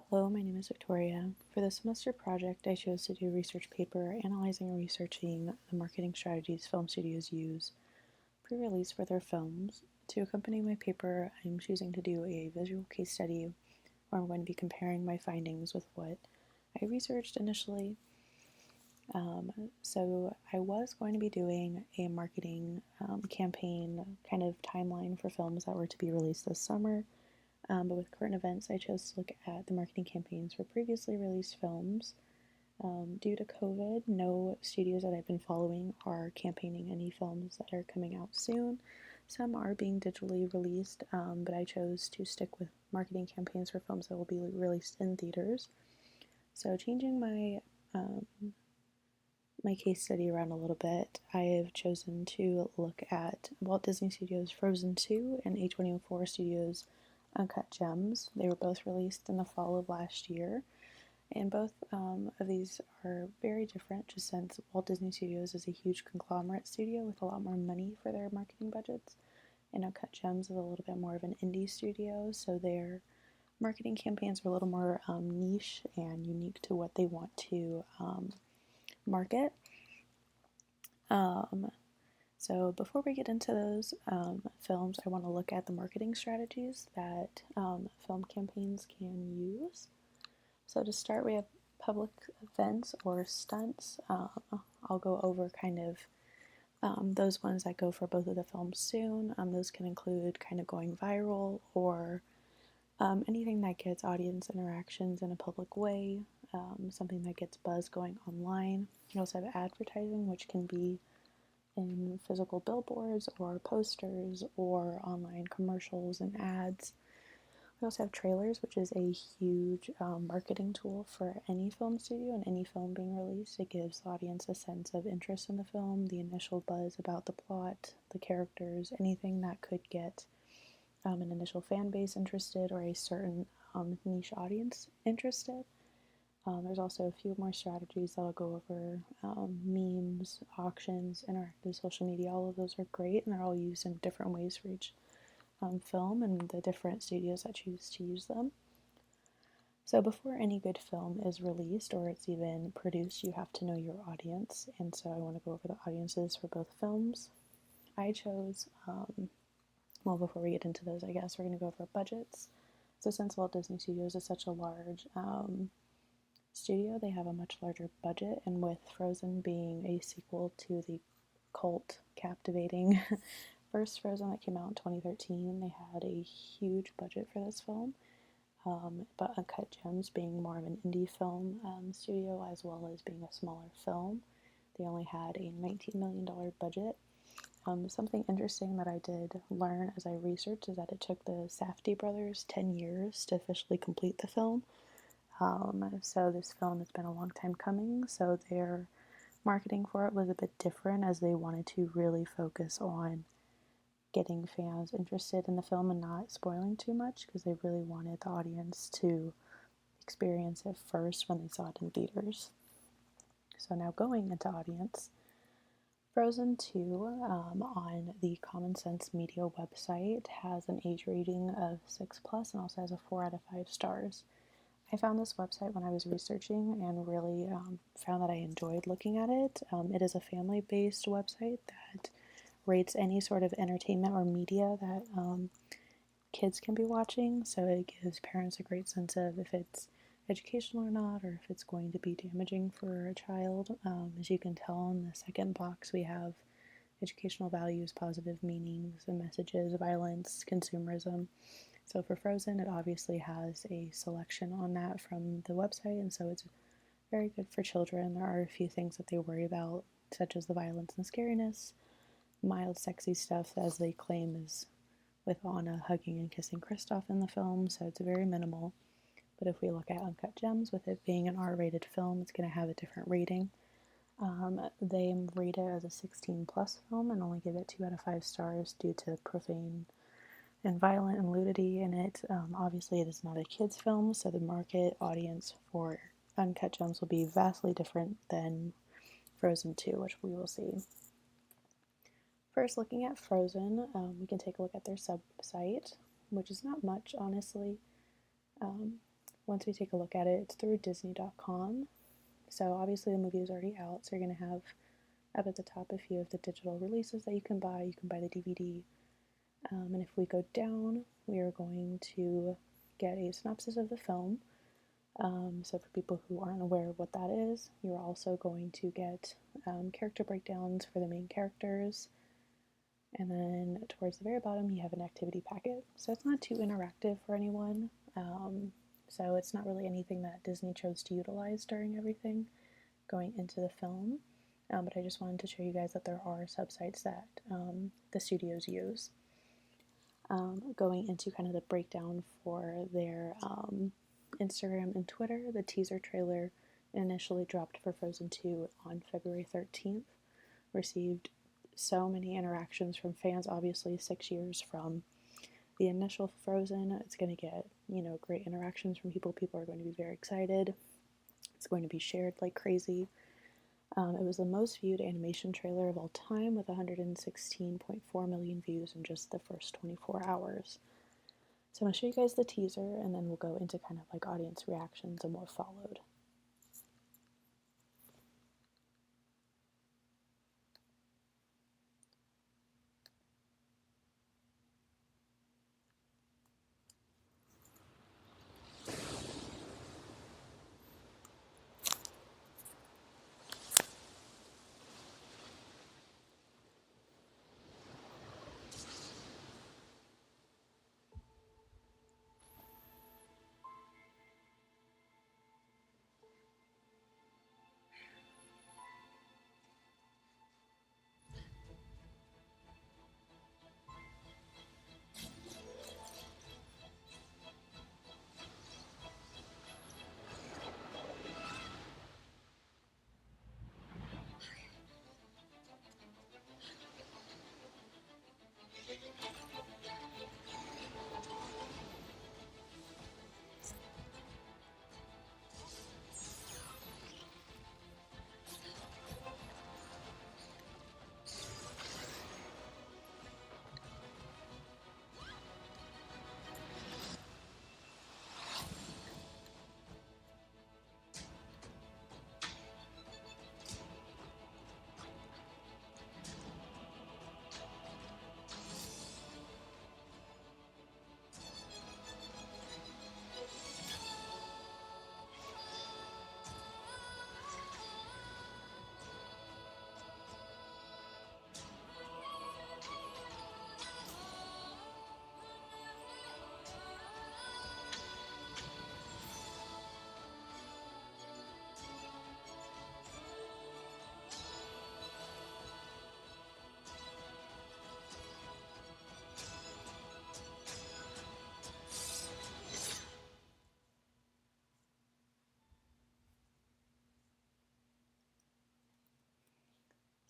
Hello, my name is Victoria. For the semester project, I chose to do a research paper analyzing and researching the marketing strategies film studios use pre-release for their films. To accompany my paper, I'm choosing to do a visual case study where I'm going to be comparing my findings with what I researched initially. So I was going to be doing a marketing campaign kind of timeline for films that were to be released this summer. But with current events, I chose to look at the marketing campaigns for previously released films. Due to COVID, no studios that I've been following are campaigning any films that are coming out soon. Some are being digitally released, but I chose to stick with marketing campaigns for films that will be released in theaters. So changing my case study around a little bit, I have chosen to look at Walt Disney Studios' Frozen 2 and A24 Studios' Uncut Gems. They were both released in the fall of last year, and both of these are very different just since Walt Disney Studios is a huge conglomerate studio with a lot more money for their marketing budgets, and Uncut Gems is a little bit more of an indie studio, so their marketing campaigns are a little more niche and unique to what they want to market. So before we get into those films, I want to look at the marketing strategies that film campaigns can use. So to start, we have public events or stunts. I'll go over kind of those ones that go for both of the films soon. Those can include kind of going viral or anything that gets audience interactions in a public way, something that gets buzz going online. You also have advertising, which can be in physical billboards or posters or online commercials and ads. We also have trailers, which is a huge marketing tool for any film studio and any film being released. It gives the audience a sense of interest in the film, the initial buzz about the plot, the characters, anything that could get an initial fan base interested or a certain niche audience interested. There's also a few more strategies that I'll go over. Memes, auctions, interactive social media, all of those are great, and they're all used in different ways for each film and the different studios that choose to use them. So before any good film is released or it's even produced, you have to know your audience, and so I want to go over the audiences for both films. I chose, well, before we get into those, I guess we're going to go over budgets. So since Walt Disney Studios is such a large studio, they have a much larger budget, and with Frozen being a sequel to the cult captivating first Frozen that came out in 2013, they had a huge budget for this film. But Uncut Gems being more of an indie film studio as well as being a smaller film, they only had a $19 million budget. Something interesting that I did learn as I researched is that it took the Safdie brothers 10 years to officially complete the film. So this film has been a long time coming, so their marketing for it was a bit different as they wanted to really focus on getting fans interested in the film and not spoiling too much because they really wanted the audience to experience it first when they saw it in theaters. So now going into audience, Frozen 2 on the Common Sense Media website has an age rating of 6+ and also has a 4 out of 5 stars. I found this website when I was researching and really found that I enjoyed looking at it. It is a family-based website that rates any sort of entertainment or media that kids can be watching, so it gives parents a great sense of if it's educational or not, or if it's going to be damaging for a child. As you can tell in the second box, we have educational values, positive meanings and messages, violence, consumerism. So for Frozen, it obviously has a selection on that from the website, and so it's very good for children. There are a few things that they worry about, such as the violence and scariness, mild sexy stuff, as they claim is with Anna hugging and kissing Kristoff in the film, so it's very minimal. But if we look at Uncut Gems, with it being an R-rated film, it's going to have a different rating. They rate it as a 16+ film and only give it 2 out of 5 stars due to profane and violent and nudity in it. Obviously, it is not a kids' film, so the market audience for Uncut Gems will be vastly different than Frozen 2, which we will see. First, looking at Frozen, we can take a look at their sub-site, which is not much, honestly. once we take a look at it, it's through Disney.com. So obviously the movie is already out, so you're going to have up at the top a few of the digital releases that you can buy. You can buy the DVD. And if we go down, we are going to get a synopsis of the film. So for people who aren't aware of what that is, you're also going to get character breakdowns for the main characters. And then towards the very bottom, you have an activity packet. So it's not too interactive for anyone. So it's not really anything that Disney chose to utilize during everything going into the film. But I just wanted to show you guys that there are subsites that the studios use. Going into kind of the breakdown for their Instagram and Twitter, the teaser trailer initially dropped for Frozen 2 on February 13th, received so many interactions from fans, obviously 6 years from the initial Frozen. It's going to get, great interactions from people. People are going to be very excited. It's going to be shared like crazy. It was the most viewed animation trailer of all time with 116.4 million views in just the first 24 hours. So I'm going to show you guys the teaser, and then we'll go into kind of like audience reactions and what followed.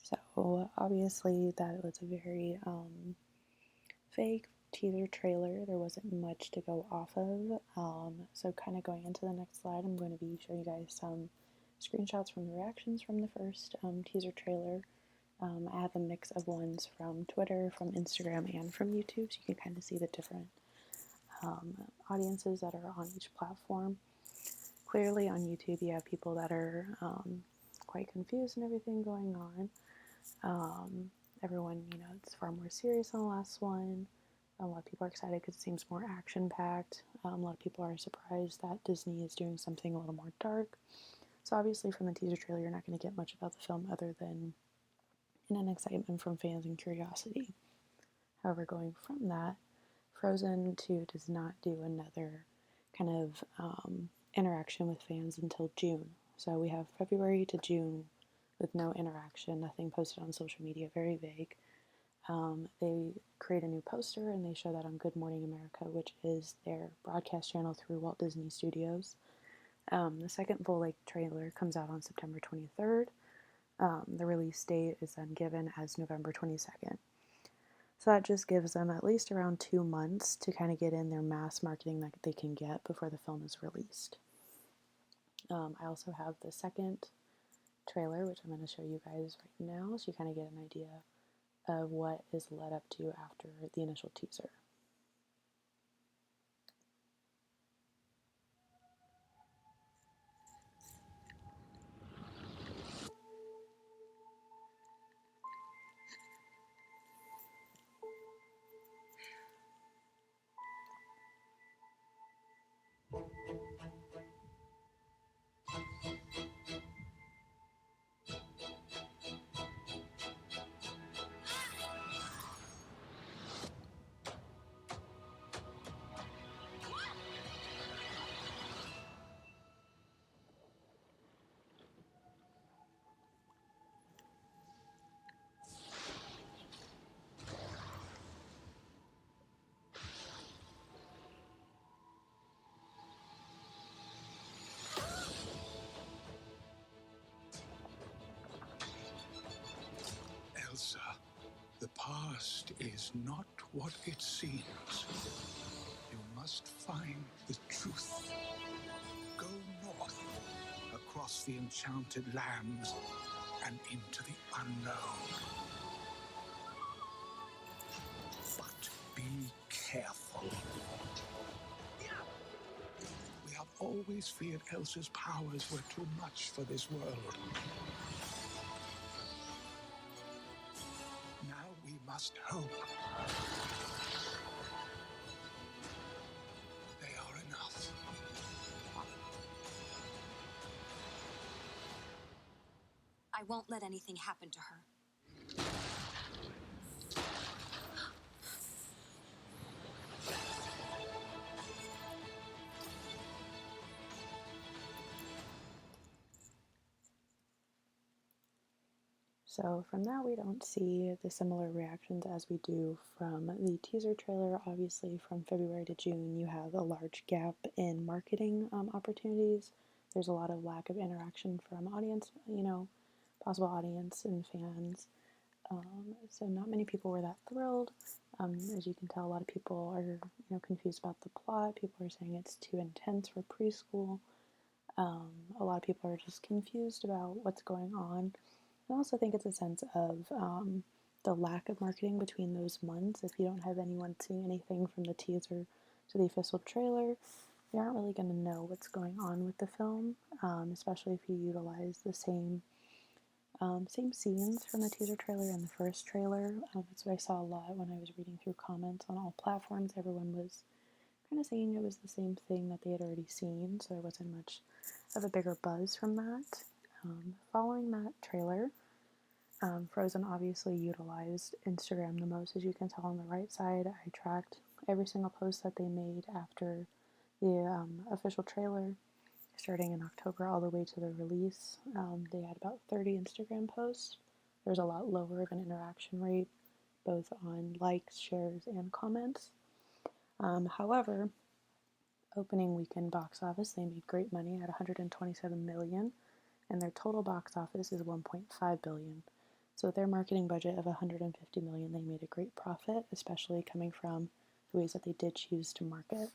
So obviously that was a very vague teaser trailer. There wasn't much to go off of. So kind of going into the next slide, I'm going to be showing you guys some screenshots from the reactions from the first teaser trailer. I have a mix of ones from Twitter, from Instagram, and from YouTube, so you can kind of see the different audiences that are on each platform. Clearly on YouTube you have people that are quite confused and everything going on. Everyone, it's far more serious than the last one. A lot of people are excited because it seems more action-packed. A lot of people are surprised that Disney is doing something a little more dark. So obviously from the teaser trailer you're not going to get much about the film other than an excitement from fans and curiosity. However, going from that, Frozen 2 does not do another kind of interaction with fans until June. So we have February to June with no interaction, nothing posted on social media, very vague. They create a new poster and they show that on Good Morning America, which is their broadcast channel through Walt Disney Studios. The second full-length trailer comes out on September 23rd. The release date is then given as November 22nd. So that just gives them at least around 2 months to kind of get in their mass marketing that they can get before the film is released. I also have the second trailer, which I'm going to show you guys right now, so you kind of get an idea of what is led up to after the initial teaser. Elsa, the past is not what it seems. You must find the truth. Go north, across the enchanted lands, and into the unknown. But be careful. We have always feared Elsa's powers were too much for this world. Now we must hope they are enough. I won't let anything happen to her. So from that, we don't see the similar reactions as we do from the teaser trailer. Obviously, from February to June, you have a large gap in marketing opportunities. There's a lot of lack of interaction from audience, possible audience and fans. So not many people were that thrilled. As you can tell, a lot of people are, confused about the plot. People are saying it's too intense for preschool. A lot of people are just confused about what's going on. I also think it's a sense of the lack of marketing between those months. If you don't have anyone seeing anything from the teaser to the official trailer, you aren't really going to know what's going on with the film, especially if you utilize the same scenes from the teaser trailer and the first trailer. That's what I saw a lot when I was reading through comments on all platforms. Everyone was kind of saying it was the same thing that they had already seen, so there wasn't much of a bigger buzz from that. Following that trailer, Frozen obviously utilized Instagram the most. As you can tell on the right side, I tracked every single post that they made after the official trailer, starting in October all the way to the release. They had about 30 Instagram posts. There's a lot lower of an interaction rate, both on likes, shares, and comments. However, opening weekend box office, they made great money at 127 million, and their total box office is 1.5 billion. So with their marketing budget of 150 million, they made a great profit, especially coming from the ways that they did choose to market.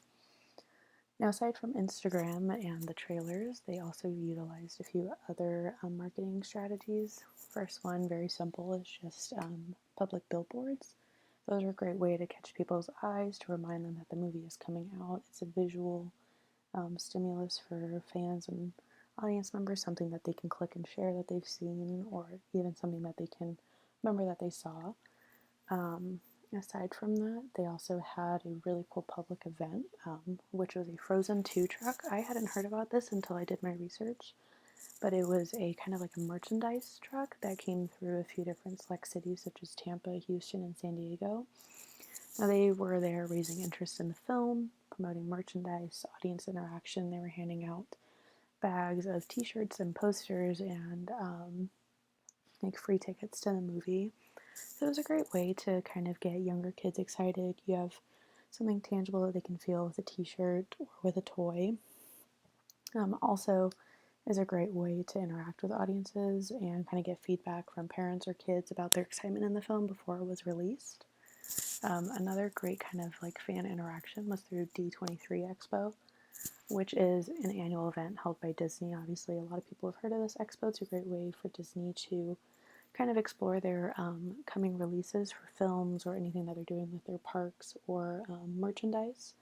Now, aside from Instagram and the trailers, they also utilized a few other marketing strategies. First one, very simple, is just public billboards. Those are a great way to catch people's eyes, to remind them that the movie is coming out. It's a visual stimulus for fans and audience members, something that they can click and share that they've seen, or even something that they can remember that they saw. Aside from that, they also had a really cool public event, which was a Frozen 2 truck. I hadn't heard about this until I did my research, but it was a kind of like a merchandise truck that came through a few different select cities such as Tampa, Houston, and San Diego. Now, they were there raising interest in the film, promoting merchandise, audience interaction. They were handing out bags of t-shirts and posters and like free tickets to the movie. So it was a great way to kind of get younger kids excited. You have something tangible that they can feel with a t-shirt or with a toy. Also is a great way to interact with audiences and kind of get feedback from parents or kids about their excitement in the film before it was released. Another great kind of like fan interaction was through D23 Expo, which is an annual event held by Disney. Obviously, a lot of people have heard of this expo. It's a great way for Disney to kind of explore their coming releases for films or anything that they're doing with their parks or merchandise.